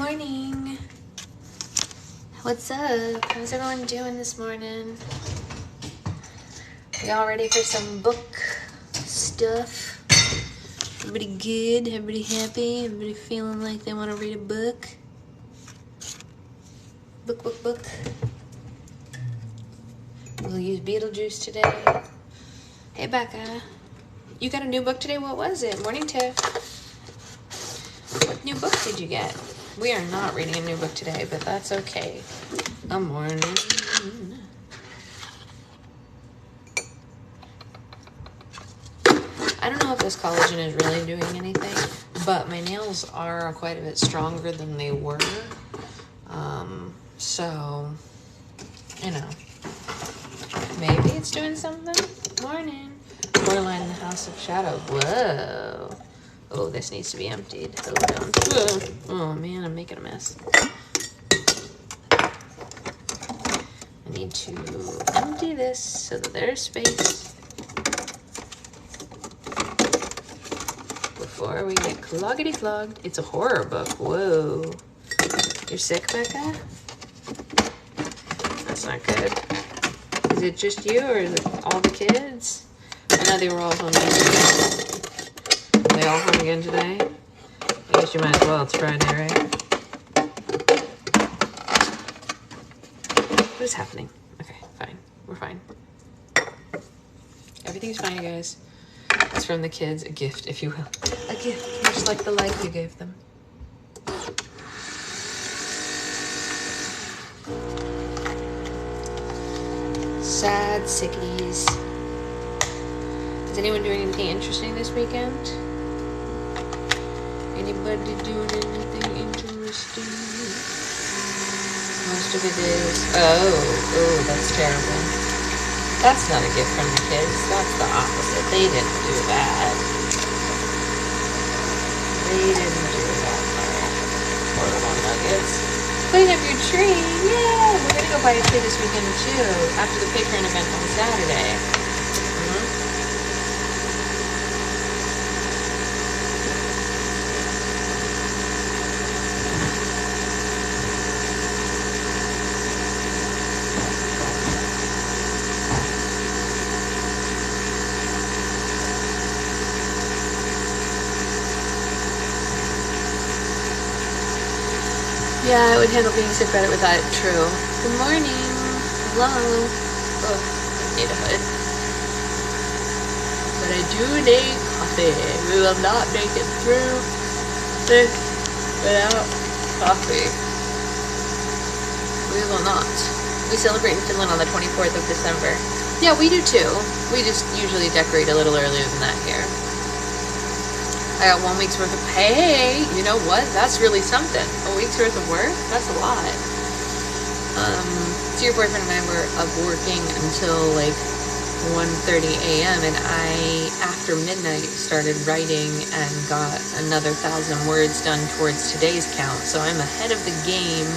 Morning. What's up? How's everyone doing this morning? Y'all ready for some book stuff? Everybody good? Everybody happy? Everybody feeling like they want to read a book? Book. We'll use Beetlejuice today. Hey, Becca. You got a new book today? What was it? Morning, Tiff. What new book did you get? We are not reading a new book today, but that's okay. A morning. I don't know if this collagen is really doing anything, but my nails are quite a bit stronger than they were. So, you know, maybe it's doing something. Morning. Coraline in the House of Shadow. Whoa. Oh, this needs to be emptied. Hold on. Oh man, I'm making a mess. I need to empty this so that there's space before we get cloggity clogged. It's a horror book. Whoa. You're sick, Becca? That's not good. Is it just you or is it all the kids? I know they were all home yesterday. Are they all home again today? I guess you might as well. It's Friday, right? What is happening? Okay, fine. We're fine. Everything's fine, you guys. It's from the kids. A gift, if you will. A gift, much like the life you gave them. Sad sickies. Is anyone doing anything interesting this weekend? Anybody doing anything interesting? Most of it is... Oh, that's terrible. That's not a gift from the kids. That's the opposite. They didn't do that. They didn't do that part. Poor little nuggets. Clean up your tree. Yeah! We're gonna go buy a tree this weekend too, after the patron event on Saturday. Yeah, I would handle being sick better with that. True. Good morning. Hello. Oh, need a hood. But I do need coffee. We will not make it through this without coffee. We will not. We celebrate in Finland on the 24th of December. Yeah, we do too. We just usually decorate a little earlier than that here. I got 1 week's worth of pay. You know what? That's really something. A week's worth of work? That's a lot. So your boyfriend and I were up working until like 1:30 a.m. and I, after midnight, started writing and got another 1,000 words done towards today's count. So I'm ahead of the game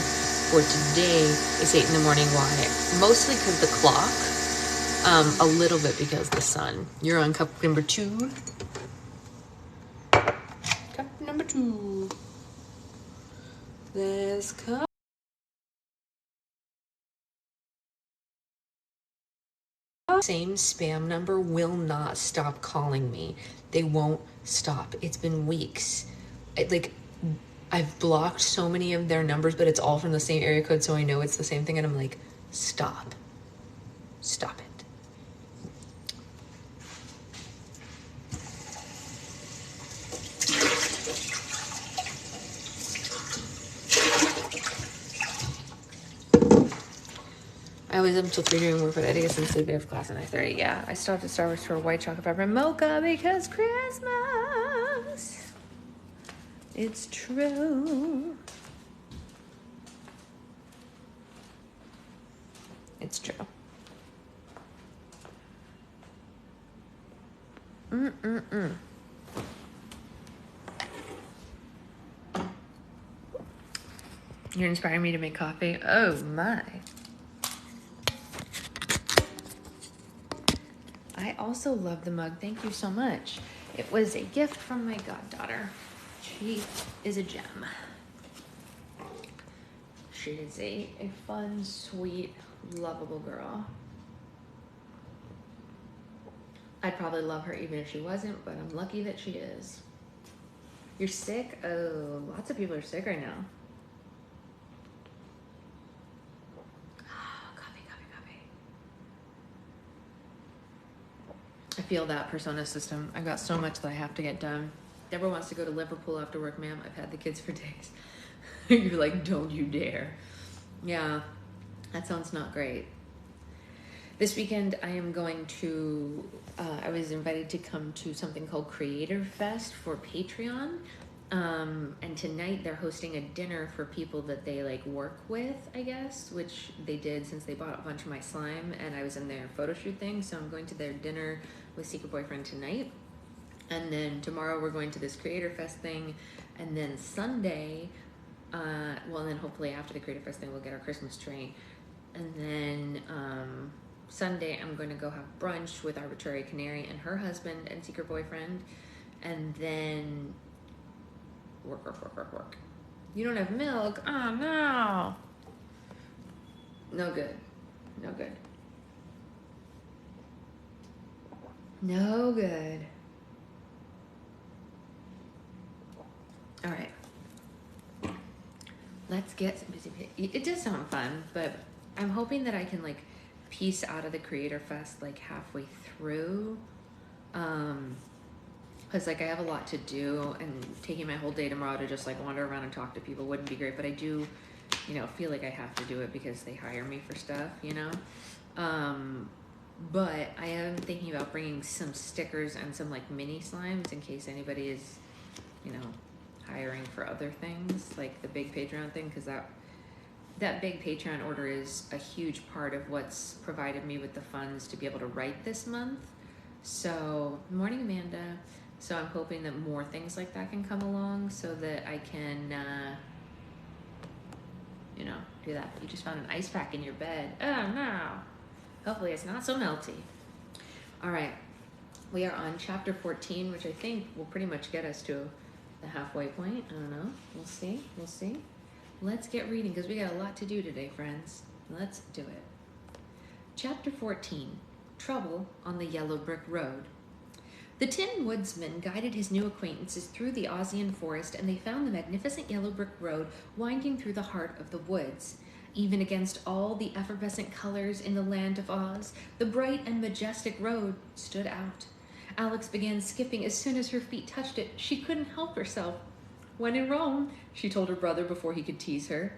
for today. It's 8 in the morning. Why? Mostly because the clock. A little bit because the sun. You're on cup number 2. Number 2. This cup. Same spam number will not stop calling me. They won't stop. It's been weeks. I've blocked so many of their numbers, but it's all from the same area code, so I know it's the same thing, and I'm like, stop it. I was up until 3 doing work, but I think it's since we have class at 9:30. Yeah, I stopped at Starbucks for a white chocolate peppermint mocha because Christmas. It's true. It's true. You're inspiring me to make coffee. Oh my. I also love the mug. Thank you so much. It was a gift from my goddaughter. She is a gem. She is a fun, sweet, lovable girl. I'd probably love her even if she wasn't, but I'm lucky that she is. You're sick? Oh, lots of people are sick right now. Coffee. I feel that, Persona System. I've got so much that I have to get done. Deborah wants to go to Liverpool after work, ma'am. I've had the kids for days. You're like, don't you dare. Yeah, that sounds not great. This weekend, I am going to, I was invited to come to something called Creator Fest for Patreon. And tonight they're hosting a dinner for people that they like work with, I guess, which they did since they bought a bunch of my slime and I was in their photo shoot thing. So I'm going to their dinner with Secret Boyfriend tonight. And then tomorrow we're going to this Creator Fest thing. And then Sunday, well, and then hopefully after the Creator Fest thing, we'll get our Christmas tree. And then Sunday, I'm going to go have brunch with Arbitrary Canary and her husband and Secret Boyfriend. And then work. You don't have milk? Oh, no. No good. All right. Let's get some busy. It does sound fun, but I'm hoping that I can like piece out of the Creator Fest like halfway through. Because like I have a lot to do and taking my whole day tomorrow to just like wander around and talk to people wouldn't be great, but I do, feel like I have to do it because they hire me for stuff, but I am thinking about bringing some stickers and some like mini slimes in case anybody is, hiring for other things like the big Patreon thing, because that big Patreon order is a huge part of what's provided me with the funds to be able to write this month. So, morning, Amanda. So I'm hoping that more things like that can come along so that I can, do that. You just found an ice pack in your bed. Oh, no. Hopefully it's not so melty. All right. We are on chapter 14, which I think will pretty much get us to the halfway point. I don't know. We'll see. Let's get reading because we got a lot to do today, friends. Let's do it. Chapter 14, Trouble on the Yellow Brick Road. The Tin Woodsman guided his new acquaintances through the Ozian forest, and they found the magnificent yellow brick road winding through the heart of the woods. Even against all the effervescent colors in the land of Oz, the bright and majestic road stood out. Alex began skipping as soon as her feet touched it. She couldn't help herself. When in Rome, she told her brother before he could tease her.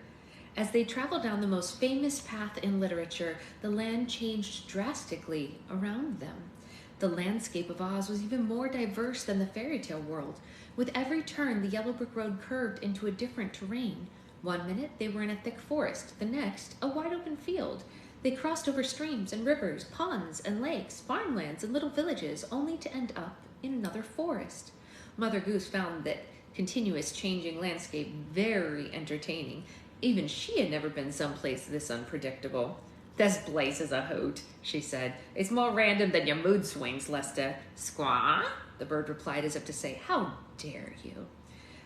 As they traveled down the most famous path in literature, the land changed drastically around them. The landscape of Oz was even more diverse than the fairy tale world. With every turn, the yellow brick road curved into a different terrain. One minute, they were in a thick forest. The next, a wide open field. They crossed over streams and rivers, ponds and lakes, farmlands and little villages, only to end up in another forest. Mother Goose found that continuous changing landscape very entertaining. Even she had never been someplace this unpredictable. "This place is a hoot," she said. "It's more random than your mood swings, Lesta." "Squaw?" the bird replied as if to say, "How dare you?"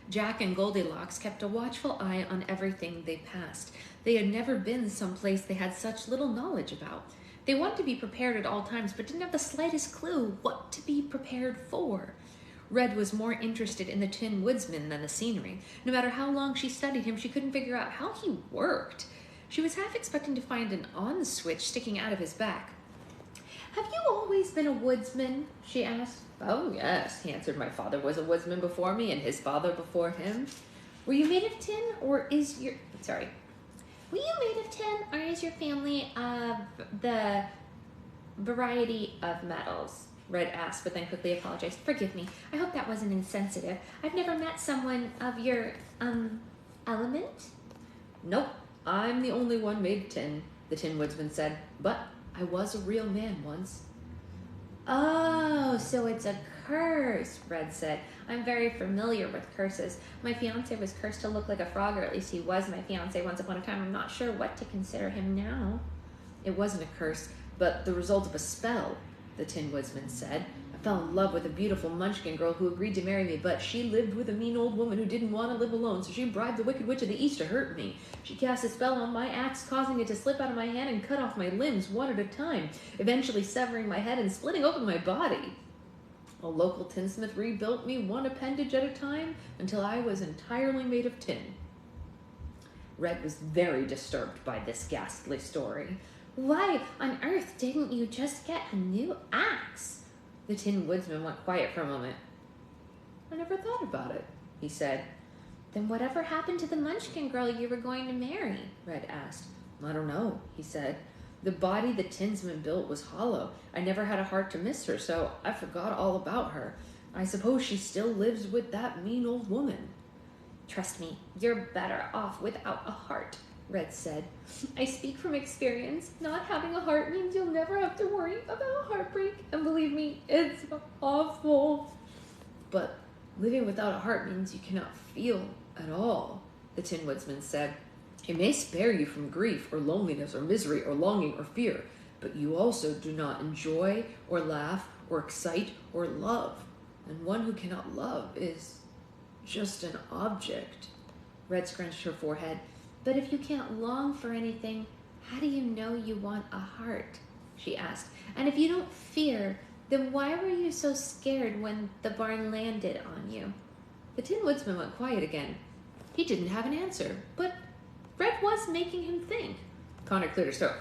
Jack and Goldilocks kept a watchful eye on everything they passed. They had never been someplace they had such little knowledge about. They wanted to be prepared at all times, but didn't have the slightest clue what to be prepared for. Red was more interested in the Tin Woodsman than the scenery. No matter how long she studied him, she couldn't figure out how he worked. She was half expecting to find an on switch sticking out of his back. "Have you always been a woodsman?" she asked. "Oh, yes," he answered. "My father was a woodsman before me and his father before him." "Were you made of tin or is your... Were you made of tin or is your family of the variety of metals?" Red asked, but then quickly apologized. "Forgive me. I hope that wasn't insensitive. I've never met someone of your, element." "Nope. I'm the only one made of tin," the Tin Woodsman said. "But I was a real man once." "Oh, so it's a curse," Red said. "I'm very familiar with curses. My fiancé was cursed to look like a frog, or at least he was my fiancé once upon a time. I'm not sure what to consider him now." "It wasn't a curse, but the result of a spell," the Tin Woodsman said. "A fell in love with a beautiful Munchkin girl who agreed to marry me, but she lived with a mean old woman who didn't want to live alone, so she bribed the Wicked Witch of the East to hurt me. She cast a spell on my axe, causing it to slip out of my hand and cut off my limbs one at a time, eventually severing my head and splitting open my body. A local tinsmith rebuilt me one appendage at a time until I was entirely made of tin. Red was very disturbed by this ghastly story. Why on earth didn't you just get a new axe? The Tin Woodsman went quiet for a moment. I never thought about it, he said. Then whatever happened to the Munchkin girl you were going to marry? Red asked. I don't know, he said. The body the tinsman built was hollow. I never had a heart to miss her, so I forgot all about her. I suppose she still lives with that mean old woman. Trust me, you're better off without a heart, Red said. I speak from experience. Not having a heart means you'll never have to worry about heartbreak. And believe me, it's awful. But living without a heart means you cannot feel at all, the Tin Woodsman said. It may spare you from grief or loneliness or misery or longing or fear, but you also do not enjoy or laugh or excite or love. And one who cannot love is just an object. Red scrunched her forehead. But if you can't long for anything, how do you know you want a heart? She asked. And if you don't fear, then why were you so scared when the barn landed on you? The Tin Woodsman went quiet again. He didn't have an answer, but Red was making him think. Connor cleared his throat.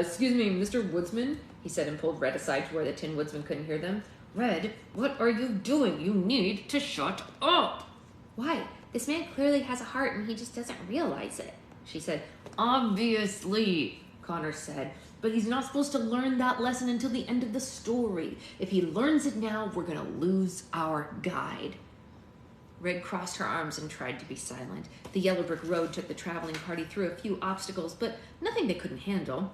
Excuse me, Mr. Woodsman, he said and pulled Red aside to where the Tin Woodsman couldn't hear them. Red, what are you doing? You need to shut up. Why? This man clearly has a heart and he just doesn't realize it, she said. Obviously, Connor said, but he's not supposed to learn that lesson until the end of the story. If he learns it now, we're going to lose our guide. Red crossed her arms and tried to be silent. The yellow brick road took the traveling party through a few obstacles, but nothing they couldn't handle.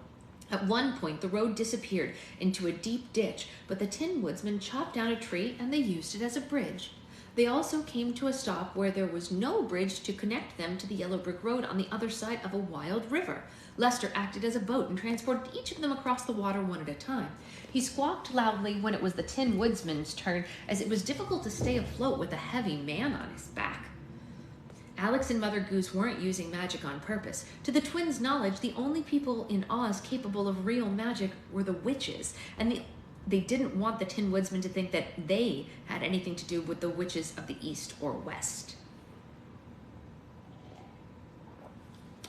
At one point, the road disappeared into a deep ditch, but the Tin Woodsman chopped down a tree and they used it as a bridge. They also came to a stop where there was no bridge to connect them to the yellow brick road on the other side of a wild river. Lester acted as a boat and transported each of them across the water one at a time. He squawked loudly when it was the Tin Woodsman's turn, as it was difficult to stay afloat with a heavy man on his back. Alex and Mother Goose weren't using magic on purpose. To the twins' knowledge, the only people in Oz capable of real magic were the witches, and they didn't want the Tin Woodsman to think that they had anything to do with the witches of the East or West.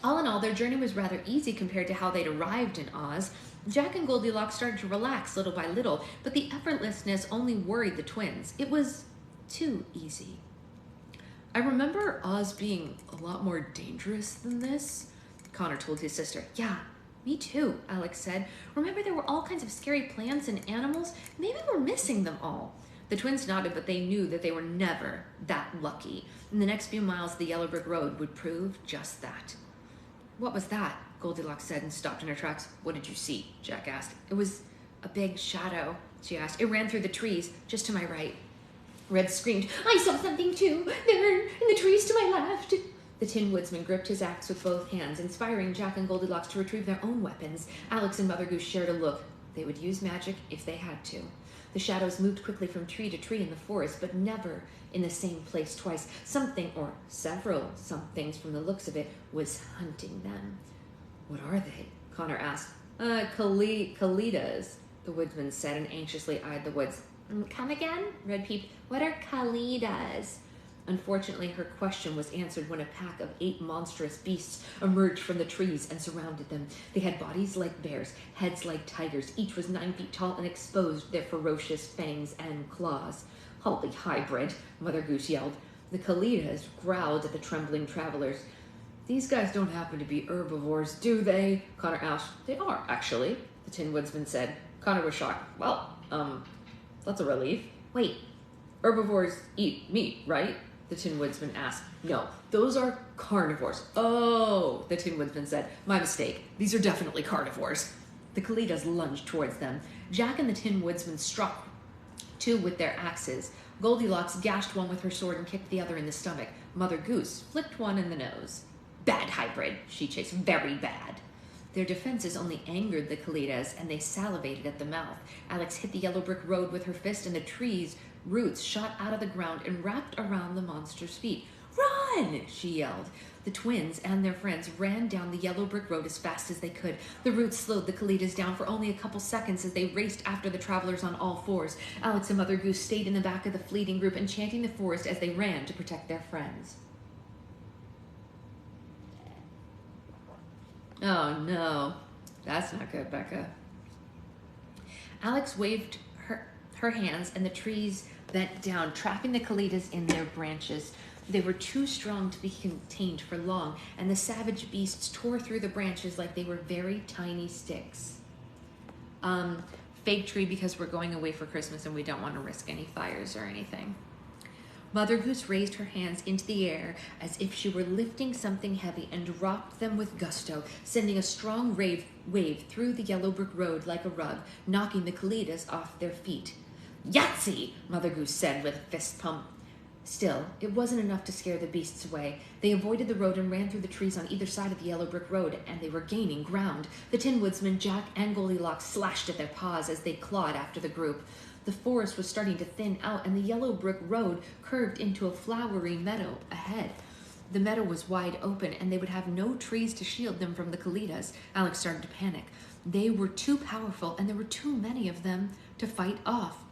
All in all, their journey was rather easy compared to how they'd arrived in Oz. Jack and Goldilocks started to relax little by little, but the effortlessness only worried the twins. It was too easy. I remember Oz being a lot more dangerous than this, Connor told his sister. Yeah, me too, Alex said. Remember there were all kinds of scary plants and animals? Maybe we're missing them all. The twins nodded, but they knew that they were never that lucky. In the next few miles, the yellow brick road would prove just that. What was that? Goldilocks said and stopped in her tracks. What did you see? Jack asked. It was a big shadow, she asked. It ran through the trees, just to my right. Red screamed, I saw something too, there, in the trees to my left. The Tin Woodsman gripped his axe with both hands, inspiring Jack and Goldilocks to retrieve their own weapons. Alex and Mother Goose shared a look. They would use magic if they had to. The shadows moved quickly from tree to tree in the forest, but never in the same place twice. Something, or several somethings from the looks of it, was hunting them. What are they? Connor asked. Kalidas, the woodsman said and anxiously eyed the woods. Come again? Red peeped. What are Kalidas? Unfortunately, her question was answered when a pack of 8 monstrous beasts emerged from the trees and surrounded them. They had bodies like bears, heads like tigers. Each was 9 feet tall and exposed their ferocious fangs and claws. Holy hybrid, Mother Goose yelled. The Kalidas growled at the trembling travelers. These guys don't happen to be herbivores, do they? Connor asked. They are, actually, the Tin Woodsman said. Connor was shocked. Well, that's a relief. Wait. Herbivores eat meat, right? The Tin Woodsman asked. No, those are carnivores. Oh, the Tin Woodsman said. My mistake. These are definitely carnivores. The Kalidas lunged towards them. Jack and the Tin Woodsman struck 2 with their axes. Goldilocks gashed one with her sword and kicked the other in the stomach. Mother Goose flicked one in the nose. Bad hybrid, she chased. Very bad. Their defenses only angered the Kalidas, and they salivated at the mouth. Alex hit the yellow brick road with her fist, and the tree's roots shot out of the ground and wrapped around the monster's feet. "Run!" she yelled. The twins and their friends ran down the yellow brick road as fast as they could. The roots slowed the Kalidas down for only a couple seconds as they raced after the travelers on all fours. Alex and Mother Goose stayed in the back of the fleeting group, enchanting the forest as they ran to protect their friends. Oh no, that's not good, Becca. Alex waved her hands, and the trees bent down, trapping the Kalidas in their branches. They were too strong to be contained for long, and the savage beasts tore through the branches like they were very tiny sticks. Fake tree, because we're going away for Christmas and we don't want to risk any fires or anything. Mother Goose raised her hands into the air as if she were lifting something heavy and dropped them with gusto, sending a strong wave through the yellow brick road like a rug, knocking the Kalidas off their feet. "Yahtzee!" Mother Goose said with a fist pump. Still, it wasn't enough to scare the beasts away. They avoided the road and ran through the trees on either side of the yellow brick road, and they were gaining ground. The Tin Woodsman, Jack, and Goldilocks slashed at their paws as they clawed after the group. The forest was starting to thin out, and the yellow brick road curved into a flowery meadow ahead. The meadow was wide open, and they would have no trees to shield them from the Kalidas. Alex started to panic. They were too powerful, and there were too many of them to fight off.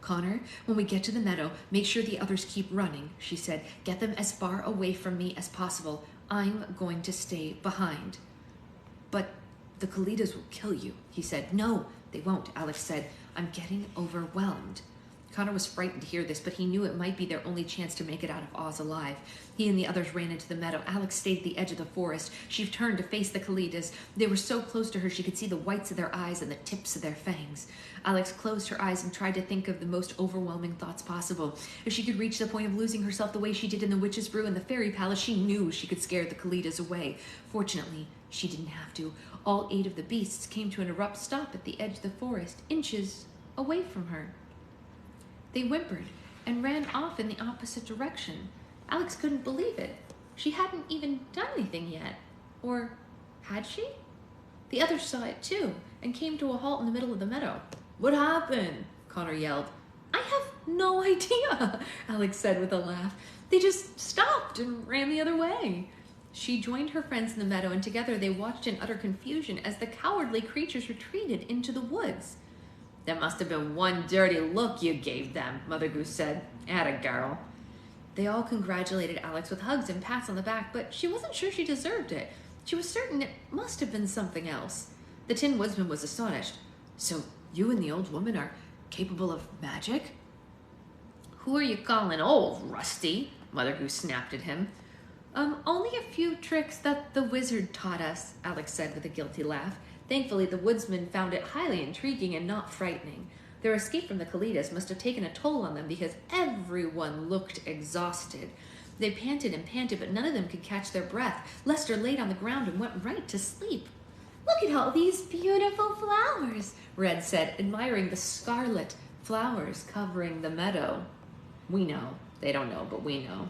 "Connor, when we get to the meadow, make sure the others keep running," she said. "Get them as far away from me as possible. I'm going to stay behind." "But the Kalidas will kill you," he said. "No, they won't," Alex said. "I'm getting overwhelmed." Connor was frightened to hear this, but he knew it might be their only chance to make it out of Oz alive. He and the others ran into the meadow. Alex stayed at the edge of the forest. She turned to face the Kalidas. They were so close to her she could see the whites of their eyes and the tips of their fangs. Alex closed her eyes and tried to think of the most overwhelming thoughts possible. If she could reach the point of losing herself the way she did in the Witch's Brew and the Fairy Palace, she knew she could scare the Kalidas away. Fortunately, she didn't have to. All 8 of the beasts came to an abrupt stop at the edge of the forest, inches away from her. They whimpered and ran off in the opposite direction. Alex couldn't believe it. She hadn't even done anything yet. Or had she? The others saw it too and came to a halt in the middle of the meadow. "What happened?" Connor yelled. "I have no idea," Alex said with a laugh. "They just stopped and ran the other way." She joined her friends in the meadow, and together they watched in utter confusion as the cowardly creatures retreated into the woods. "That must have been one dirty look you gave them," Mother Goose said. "Atta girl." They all congratulated Alex with hugs and pats on the back, but she wasn't sure she deserved it. She was certain it must have been something else. The Tin Woodsman was astonished. "So you and the old woman are capable of magic?" "Who are you calling old, Rusty?" Mother Goose snapped at him. Only a few tricks that the wizard taught us," Alex said with a guilty laugh. Thankfully, the woodsman found it highly intriguing and not frightening. Their escape from the Kalidas must have taken a toll on them because everyone looked exhausted. They panted and panted, but none of them could catch their breath. Lester laid on the ground and went right to sleep. "Look at all these beautiful flowers," Red said, admiring the scarlet flowers covering the meadow. "We know. They don't know, but we know."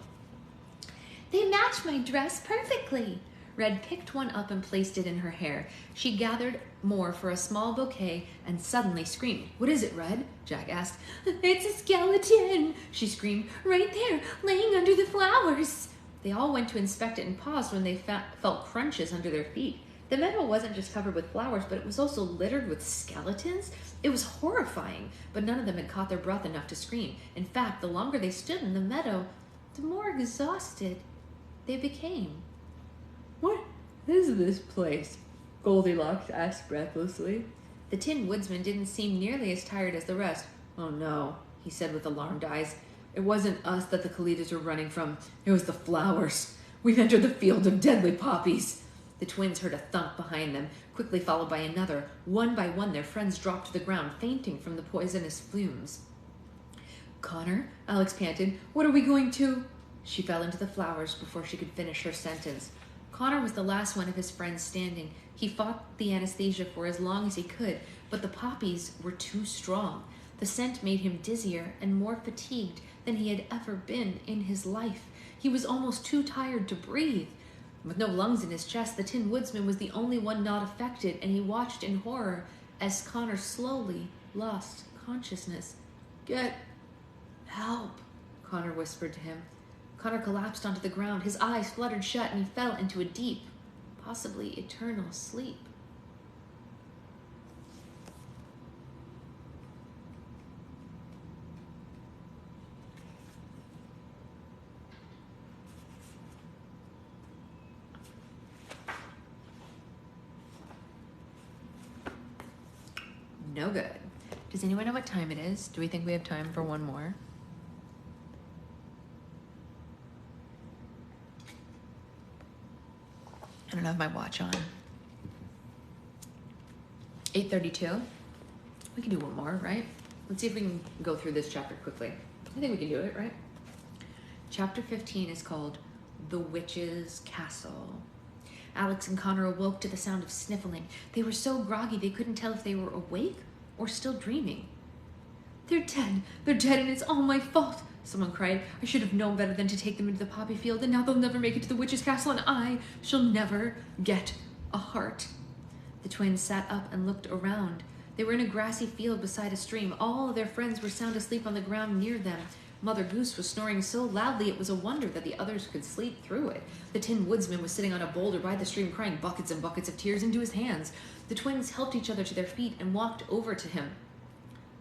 "They match my dress perfectly." Red picked one up and placed it in her hair. She gathered more for a small bouquet and suddenly screamed. "What is it, Red?" Jack asked. "It's a skeleton," she screamed. "Right there, laying under the flowers." They all went to inspect it and paused when they felt crunches under their feet. The meadow wasn't just covered with flowers, but it was also littered with skeletons. It was horrifying, but none of them had caught their breath enough to scream. In fact, the longer they stood in the meadow, the more exhausted they became. "What is this place?" Goldilocks asked breathlessly. The Tin Woodsman didn't seem nearly as tired as the rest. "Oh no," he said with alarmed eyes. "It wasn't us that the Kalidas were running from. It was the flowers. We've entered the field of deadly poppies." The twins heard a thump behind them, quickly followed by another. One by one, their friends dropped to the ground, fainting from the poisonous fumes. "Connor," Alex panted, "what are we going to—" She fell into the flowers before she could finish her sentence. Connor was the last one of his friends standing. He fought the anesthesia for as long as he could, but the poppies were too strong. The scent made him dizzier and more fatigued than he had ever been in his life. He was almost too tired to breathe. With no lungs in his chest, the Tin Woodsman was the only one not affected, and he watched in horror as Connor slowly lost consciousness. "Get help," Connor whispered to him. Connor collapsed onto the ground. His eyes fluttered shut, and he fell into a deep, possibly eternal sleep. No good. Does anyone know what time it is? Do we think we have time for one more? I don't have my watch on. 8:32. We can do one more, right? Let's see if we can go through this chapter quickly. I think we can do it, right? Chapter 15 is called The Witch's Castle. Alex and Connor awoke to the sound of sniffling. They were so groggy they couldn't tell if they were awake or still dreaming. "They're dead. They're dead, and it's all my fault," someone cried. "I should have known better than to take them into the poppy field, and now they'll never make it to the witch's castle, and I shall never get a heart." The twins sat up and looked around. They were in a grassy field beside a stream. All of their friends were sound asleep on the ground near them. Mother Goose was snoring so loudly it was a wonder that the others could sleep through it. The Tin Woodsman was sitting on a boulder by the stream, crying buckets and buckets of tears into his hands. The twins helped each other to their feet and walked over to him.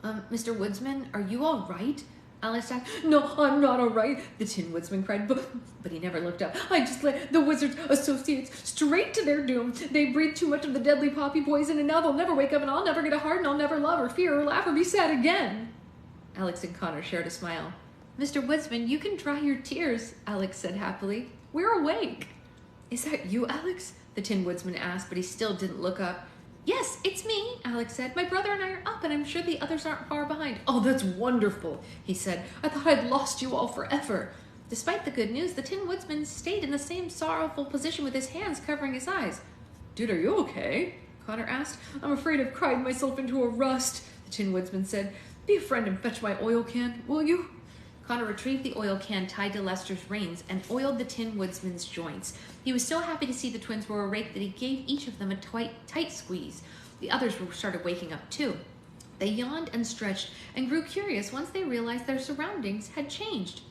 Mr. Woodsman, are you all right?" Alice asked. "No, I'm not all right," the Tin Woodsman cried, but he never looked up. "I just led the Wizard's associates straight to their doom. They breathed too much of the deadly poppy poison, and now they'll never wake up, and I'll never get a heart, and I'll never love or fear or laugh or be sad again." Alex and Connor shared a smile. "Mr. Woodsman, you can dry your tears," Alex said happily. "We're awake." "Is that you, Alex?" the Tin Woodsman asked, but he still didn't look up. "Yes, it's me," Alex said. "My brother and I are up, and I'm sure the others aren't far behind." "Oh, that's wonderful," he said. "I thought I'd lost you all forever." Despite the good news, the Tin Woodsman stayed in the same sorrowful position with his hands covering his eyes. "Dude, are you okay?" Connor asked. "I'm afraid I've cried myself into a rust," the Tin Woodsman said. "Be a friend and fetch my oil can, will you?" Connor retrieved the oil can tied to Lester's reins and oiled the Tin Woodsman's joints. He was so happy to see the twins were awake that he gave each of them a tight squeeze. The others started waking up too. They yawned and stretched and grew curious once they realized their surroundings had changed.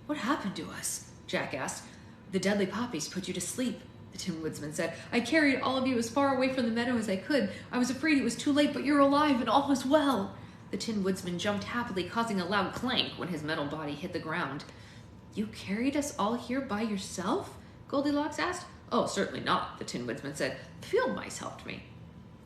"What happened to us?" Jack asked. "The deadly poppies put you to sleep," the Tin Woodsman said. "I carried all of you as far away from the meadow as I could. I was afraid it was too late, but you're alive and all is well." The Tin Woodsman jumped happily, causing a loud clank when his metal body hit the ground. "You carried us all here by yourself?" Goldilocks asked. "Oh, certainly not," the Tin Woodsman said. "The field mice helped me."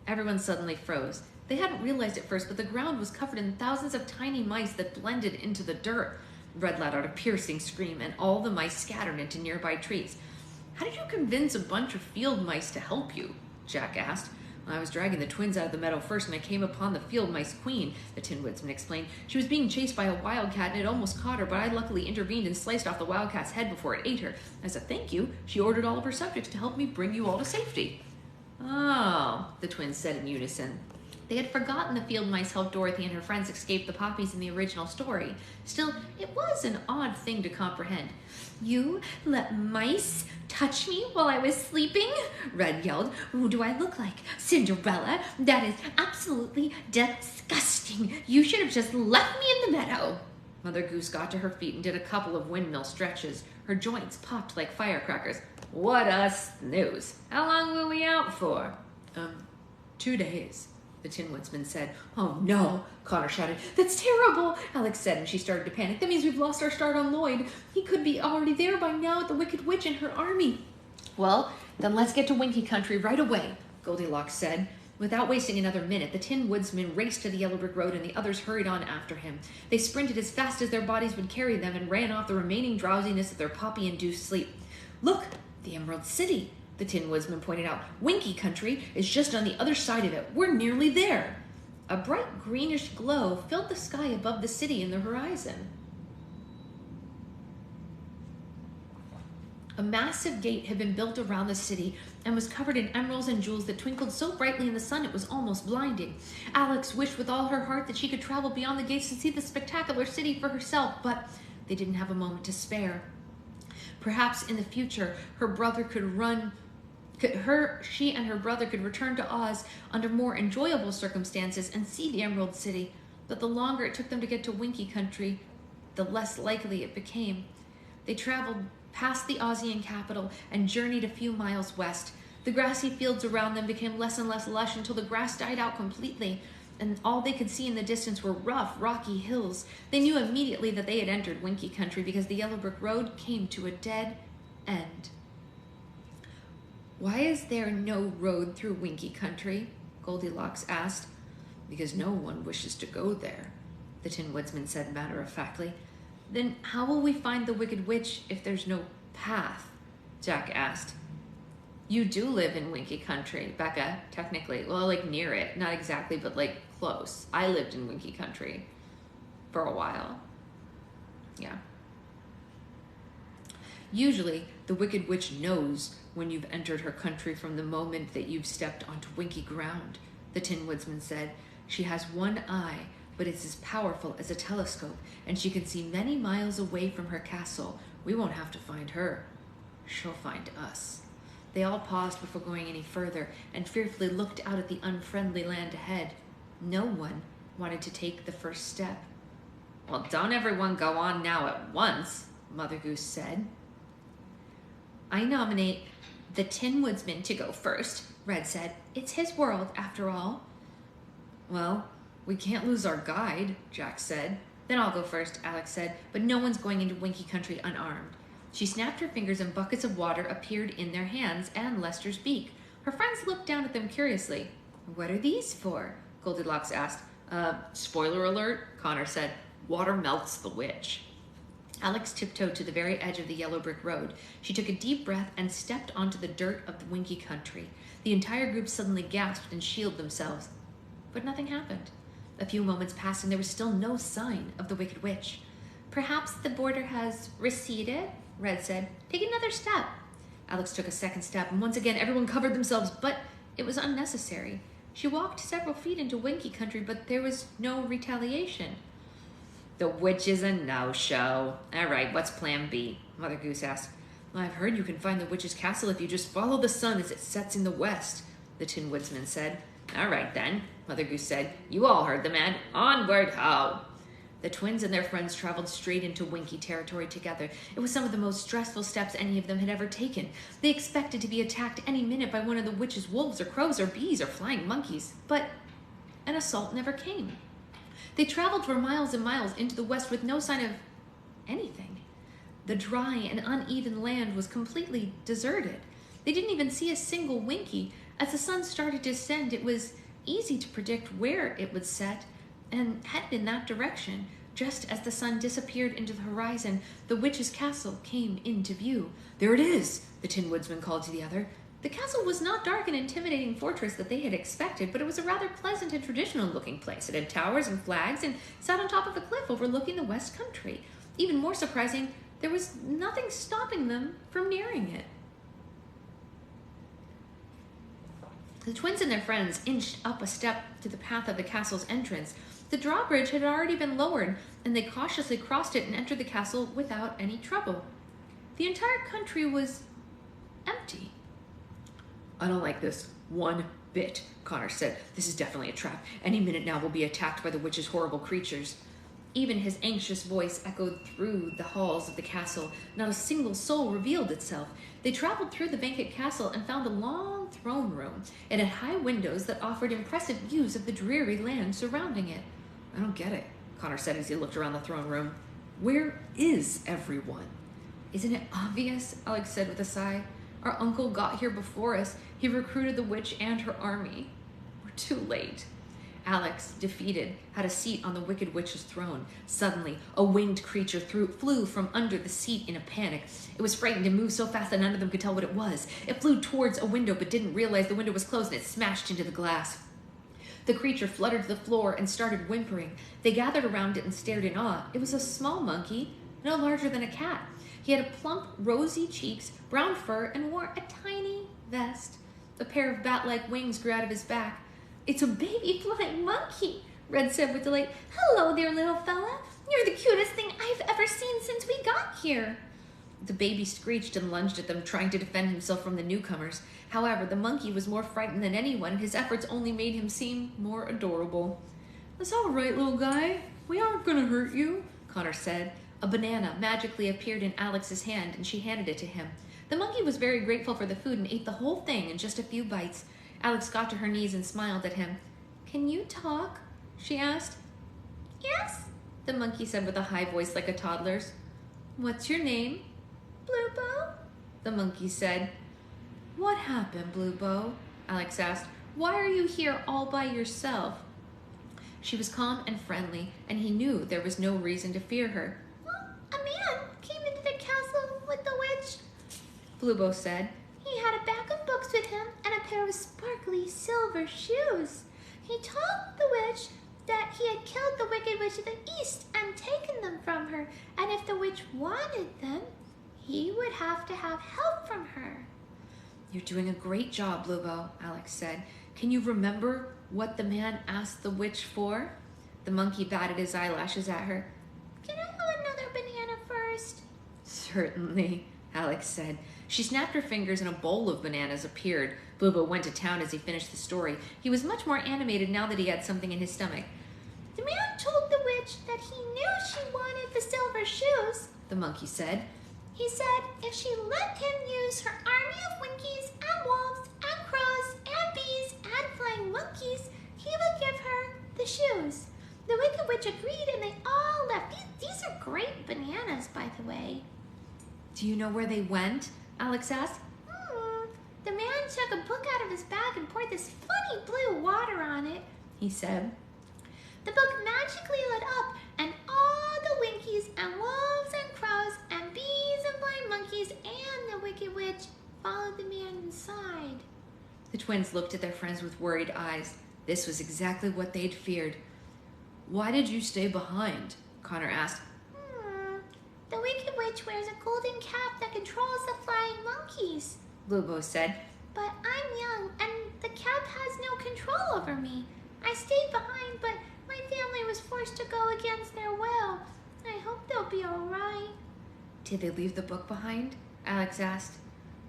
Everyone suddenly froze. They hadn't realized at first, but the ground was covered in thousands of tiny mice that blended into the dirt. Red let out a piercing scream, and all the mice scattered into nearby trees. "How did you convince a bunch of field mice to help you?" Jack asked. "I was dragging the twins out of the meadow first, and I came upon the field mice queen," the Tin Woodsman explained. "She was being chased by a wildcat, and it almost caught her, but I luckily intervened and sliced off the wildcat's head before it ate her. As a thank you, she ordered all of her subjects to help me bring you all to safety." "Oh," the twins said in unison. They had forgotten the field mice helped Dorothy and her friends escape the poppies in the original story. Still, it was an odd thing to comprehend. "You let mice touch me while I was sleeping?" Red yelled. "Who do I look like? Cinderella? That is absolutely disgusting. You should have just left me in the meadow." Mother Goose got to her feet and did a couple of windmill stretches. Her joints popped like firecrackers. "What a snooze. How long were we out for?" 2 days, the Tin Woodsman said. "Oh no," Connor shouted. "That's terrible," Alex said, and she started to panic. "That means we've lost our start on Lloyd. He could be already there by now with the Wicked Witch and her army." "Well, then let's get to Winky Country right away," Goldilocks said. Without wasting another minute, the Tin Woodsman raced to the Yellow Brick Road, and the others hurried on after him. They sprinted as fast as their bodies would carry them and ran off the remaining drowsiness of their poppy-induced sleep. "Look, the Emerald City," the Tin Woodsman pointed out. "Winky Country is just on the other side of it. We're nearly there." A bright greenish glow filled the sky above the city and the horizon. A massive gate had been built around the city and was covered in emeralds and jewels that twinkled so brightly in the sun it was almost blinding. Alex wished with all her heart that she could travel beyond the gates and see the spectacular city for herself, but they didn't have a moment to spare. Perhaps in the future, she and her brother could return to Oz under more enjoyable circumstances and see the Emerald City. But the longer it took them to get to Winky Country, the less likely it became. They traveled past the Ozian capital and journeyed a few miles west. The grassy fields around them became less and less lush until the grass died out completely, and all they could see in the distance were rough, rocky hills. They knew immediately that they had entered Winky Country because the Yellow Brick Road came to a dead end. "Why is there no road through Winky Country?" Goldilocks asked. "Because no one wishes to go there," the Tin Woodsman said matter-of-factly. "Then how will we find the Wicked Witch if there's no path?" Jack asked. "You do live in Winky Country, Becca, technically. Well, like near it. Not exactly, but like close. I lived in Winky Country for a while." Yeah. "Usually, the Wicked Witch knows when you've entered her country from the moment that you've stepped onto Winky ground," the Tin Woodsman said. "She has one eye, but it's as powerful as a telescope, and she can see many miles away from her castle. We won't have to find her. She'll find us." They all paused before going any further and fearfully looked out at the unfriendly land ahead. No one wanted to take the first step. "Well, don't everyone go on now at once," Mother Goose said. "I nominate the Tin Woodsman to go first," Red said. "It's his world, after all." "Well, we can't lose our guide," Jack said. "Then I'll go first," Alex said, "but no one's going into Winky Country unarmed." She snapped her fingers and buckets of water appeared in their hands and Lester's beak. Her friends looked down at them curiously. "What are these for?" Goldilocks asked. Spoiler alert," Connor said. "Water melts the witch." Alex tiptoed to the very edge of the Yellow Brick Road. She took a deep breath and stepped onto the dirt of the Winky Country. The entire group suddenly gasped and shielded themselves. But nothing happened. A few moments passed and there was still no sign of the Wicked Witch. "Perhaps the border has receded," Red said. "Take another step." Alex took a second step, and once again everyone covered themselves, but it was unnecessary. She walked several feet into Winky Country, but there was no retaliation. "The witch is a no-show. All right, what's plan B?" Mother Goose asked. "Well, I've heard you can find the witch's castle if you just follow the sun as it sets in the west," the Tin Woodsman said. "All right, then," Mother Goose said. "You all heard the man. Onward, ho!" The twins and their friends traveled straight into Winky territory together. It was some of the most stressful steps any of them had ever taken. They expected to be attacked any minute by one of the witch's wolves or crows or bees or flying monkeys, but an assault never came. They traveled for miles and miles into the west with no sign of anything. The dry and uneven land was completely deserted. They didn't even see a single Winky. As the sun started to descend, it was easy to predict where it would set and headed in that direction. Just as the sun disappeared into the horizon, the witch's castle came into view. "There it is," the Tin Woodsman called to the other. The castle was not dark and intimidating fortress that they had expected, but it was a rather pleasant and traditional-looking place. It had towers and flags and sat on top of a cliff overlooking the West Country. Even more surprising, there was nothing stopping them from nearing it. The twins and their friends inched up a step to the path of the castle's entrance. The drawbridge had already been lowered, and they cautiously crossed it and entered the castle without any trouble. The entire country was empty. "I don't like this one bit," Connor said. "This is definitely a trap. Any minute now we'll be attacked by the witch's horrible creatures." Even his anxious voice echoed through the halls of the castle. Not a single soul revealed itself. They traveled through the vacant castle and found a long throne room. It had high windows that offered impressive views of the dreary land surrounding it. "I don't get it," Connor said as he looked around the throne room. "Where is everyone?" "Isn't it obvious?" Alex said with a sigh. "Our uncle got here before us. He recruited the witch and her army. We're too late." Alex, defeated, had a seat on the Wicked Witch's throne. Suddenly, a winged creature flew from under the seat in a panic. It was frightened and moved so fast that none of them could tell what it was. It flew towards a window but didn't realize the window was closed, and it smashed into the glass. The creature fluttered to the floor and started whimpering. They gathered around it and stared in awe. It was a small monkey, no larger than a cat. He had plump, rosy cheeks, brown fur, and wore a tiny vest. A pair of bat-like wings grew out of his back. "It's a baby flying monkey," Red said with delight. "Hello there, little fella. You're the cutest thing I've ever seen since we got here." The baby screeched and lunged at them, trying to defend himself from the newcomers. However, the monkey was more frightened than anyone, and his efforts only made him seem more adorable. "That's all right, little guy. We aren't going to hurt you," Connor said. A banana magically appeared in Alex's hand, and she handed it to him. The monkey was very grateful for the food and ate the whole thing in just a few bites. Alex got to her knees and smiled at him. "Can you talk?" she asked. "Yes," the monkey said with a high voice like a toddler's. "What's your name?" "Bluebow," the monkey said. "What happened, Bluebow?" Alex asked. "Why are you here all by yourself?" She was calm and friendly, and he knew there was no reason to fear her. "Well, a man came into the castle with the witch," Bluebow said. "He had a bag of books with him and a pair of sparkly silver shoes. He told the witch that he had killed the Wicked Witch of the East and taken them from her, and if the witch wanted them, he would have to have help from her." "You're doing a great job, Bluebow," Alex said. "Can you remember what the man asked the witch for?" The monkey batted his eyelashes at her. "Can I have another banana first?" "Certainly," Alex said. She snapped her fingers and a bowl of bananas appeared. Bluebow went to town as he finished the story. He was much more animated now that he had something in his stomach. "The man told the witch that he knew she wanted the silver shoes," the monkey said. "He said if she let him use her army of winkies and wolves and crows and bees and flying monkeys, he would give her the shoes. The Wicked Witch agreed and they all left. These are great bananas, by the way." "Do you know where they went?" Alex asked. "The man took a book out of his bag and poured this funny blue water on it," he said. "The book magically lit up, and all the winkies and wolves and crows and bees and flying monkeys and the Wicked Witch followed the man inside." The twins looked at their friends with worried eyes. This was exactly what they'd feared. "Why did you stay behind?" Connor asked. "The Wicked Witch wears a golden cap that controls the flying monkeys," Bluebow said. "But I'm young, and the cap has no control over me. I stayed behind, but my family was forced to go against their will. I hope they'll be all right." "Did they leave the book behind?" Alex asked.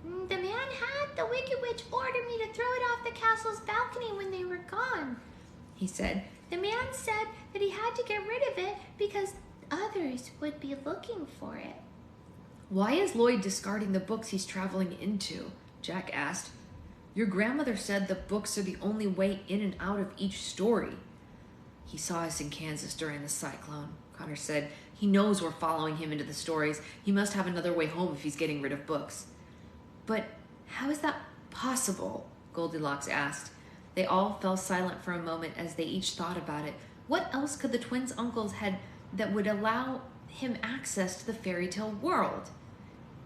"The man had the Wicked Witch order me to throw it off the castle's balcony when they were gone," he said. "The man said that he had to get rid of it because others would be looking for it." "Why is Lloyd discarding the books he's traveling into?" Jack asked. "Your grandmother said the books are the only way in and out of each story." "He saw us in Kansas during the cyclone," Connor said. "He knows we're following him into the stories. He must have another way home if he's getting rid of books." "But how is that possible?" Goldilocks asked. They all fell silent for a moment as they each thought about it. What else could the twins' uncles had that would allow him access to the fairy tale world?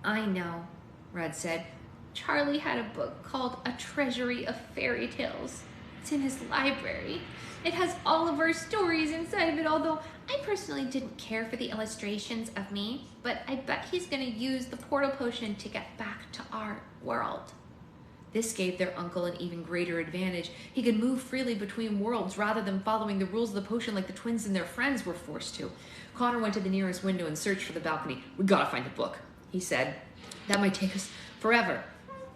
"I know," Red said. "Charlie had a book called A Treasury of Fairy Tales. It's in his library. It has all of our stories inside of it, although I personally didn't care for the illustrations of me, but I bet he's going to use the portal potion to get back to our world." This gave their uncle an even greater advantage. He could move freely between worlds rather than following the rules of the potion like the twins and their friends were forced to. Connor went to the nearest window and searched for the balcony. "We gotta find the book," he said. "That might take us forever."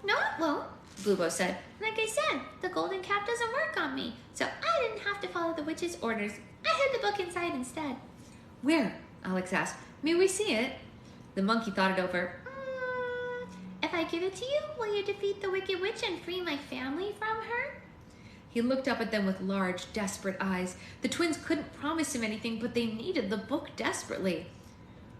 "No, it won't," Bluebow said. "Like I said, the golden cap doesn't work on me, so I didn't have to follow the witch's orders. I hid the book inside instead." "Where?" Alex asked. "May we see it?" The monkey thought it over. "If I give it to you, will you defeat the Wicked Witch and free my family from her?" He looked up at them with large, desperate eyes. The twins couldn't promise him anything, but they needed the book desperately.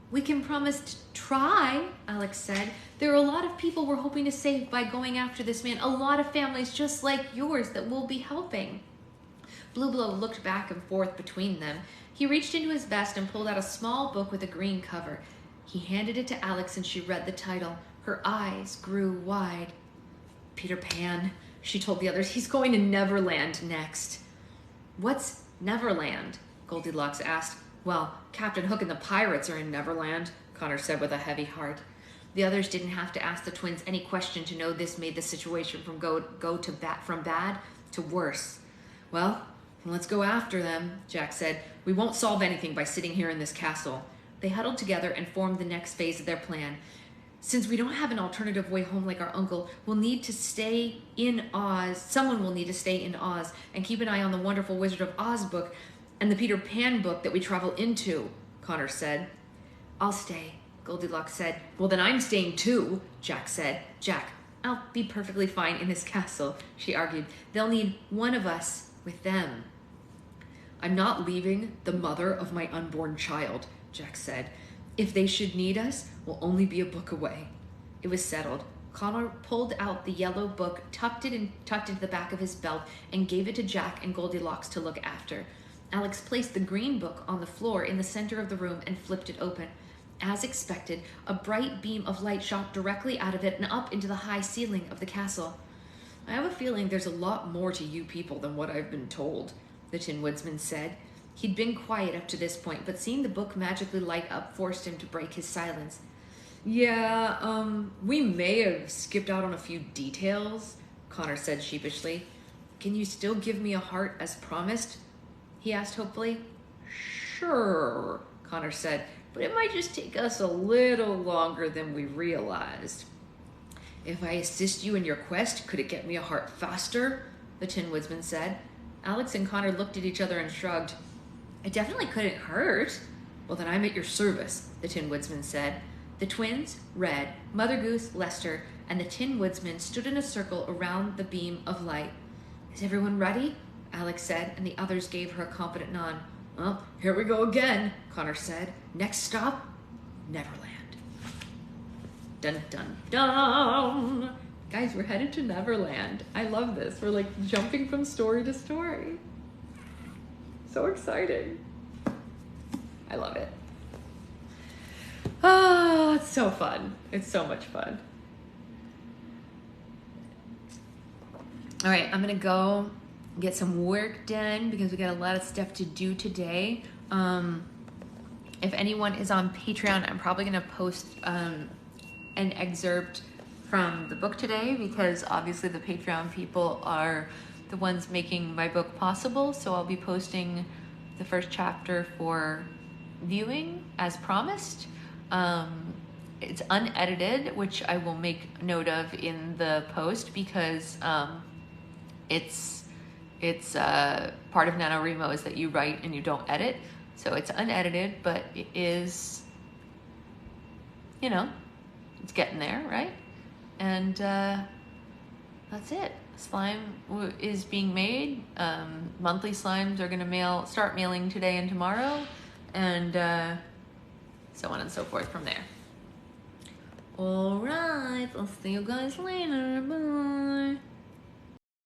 "We can promise to try," Alex said. "There are a lot of people we're hoping to save by going after this man. A lot of families just like yours that we'll be helping." Bluebow looked back and forth between them. He reached into his vest and pulled out a small book with a green cover. He handed it to Alex and she read the title. Her eyes grew wide. "Peter Pan," she told the others. "He's going to Neverland next." "What's Neverland?" Goldilocks asked. "Well, Captain Hook and the pirates are in Neverland," Connor said with a heavy heart. The others didn't have to ask the twins any question to know this made the situation from bad to worse. "Well, let's go after them," Jack said. "We won't solve anything by sitting here in this castle." They huddled together and formed the next phase of their plan. Since we don't have an alternative way home like our uncle, we'll need to stay in Oz. Someone will need to stay in Oz and keep an eye on the Wonderful Wizard of Oz book and the Peter Pan book that we travel into, Connor said. I'll stay, Goldilocks said. Well, then I'm staying too, Jack said. Jack, I'll be perfectly fine in this castle, she argued. They'll need one of us with them. I'm not leaving the mother of my unborn child, Jack said. If they should need us, we'll only be a book away. It was settled. Connor pulled out the yellow book, tucked it into the back of his belt, and gave it to Jack and Goldilocks to look after. Alex placed the green book on the floor in the center of the room and flipped it open. As expected, a bright beam of light shot directly out of it and up into the high ceiling of the castle. I have a feeling there's a lot more to you people than what I've been told, the Tin Woodsman said. He'd been quiet up to this point, but seeing the book magically light up forced him to break his silence. Yeah, we may have skipped out on a few details, Connor said sheepishly. Can you still give me a heart as promised? He asked hopefully. Sure, Connor said, but it might just take us a little longer than we realized. If I assist you in your quest, could it get me a heart faster? The Tin Woodsman said. Alex and Connor looked at each other and shrugged. It definitely couldn't hurt. Well, then I'm at your service, the Tin Woodsman said. The twins, Red, Mother Goose, Lester, and the Tin Woodsman stood in a circle around the beam of light. Is everyone ready? Alex said, and the others gave her a confident nod. Well, here we go again, Connor said. Next stop, Neverland. Dun, dun, dun. Guys, we're headed to Neverland. I love this. We're like jumping from story to story. So exciting. I love it. Oh, it's so fun. It's so much fun. All right, I'm gonna go get some work done because we got a lot of stuff to do today. If anyone is on Patreon, I'm probably gonna post an excerpt from the book today because obviously the Patreon people are the ones making my book possible. So I'll be posting the first chapter for viewing as promised. It's unedited, which I will make note of in the post because it's part of NaNoWriMo is that you write and you don't edit. So it's unedited, but it is, you know, it's getting there, right? And that's it. Slime is being made. Monthly slimes are gonna start mailing today and tomorrow, and so on and so forth from there. All right, I'll see you guys later. Bye.